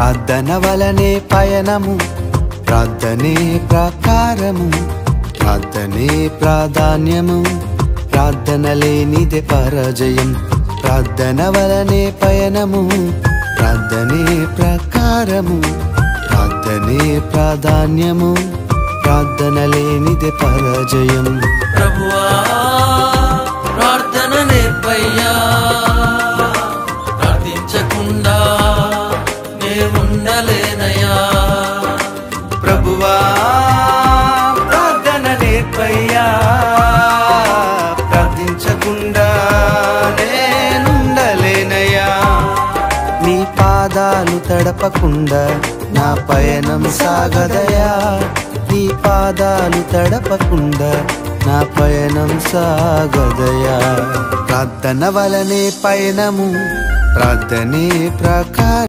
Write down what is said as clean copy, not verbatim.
ప్రార్థన వలనే పయనము, ప్రార్థనే ప్రకారము, ప్రార్థనే ప్రాధాన్యము, ప్రార్థన లేనిదే పరాజయం. ప్రార్థన వలనే పయనము, ప్రార్థనే ప్రకారము, ప్రార్థనే ప్రాధాన్యము, ప్రార్థన లేనిదే పరాజయం. ప్రభువా ప్రార్థన నేర్పయ్యా, ప్రార్థించకుండా నే ఉండలేనయ్యా. ప్రభువా ప్రార్థన నేర్పయ్యా, ప్రార్థించకుండా నేనుండలేనయ్యా. నీ పాదాలు తడపకుండా నా పయనం సాగదయా, నీ పాదాలు తడపకుండా నా పయనం సాగదయా. ప్రార్థన వలనే పయనము, ప్రార్థనే ప్రకారం.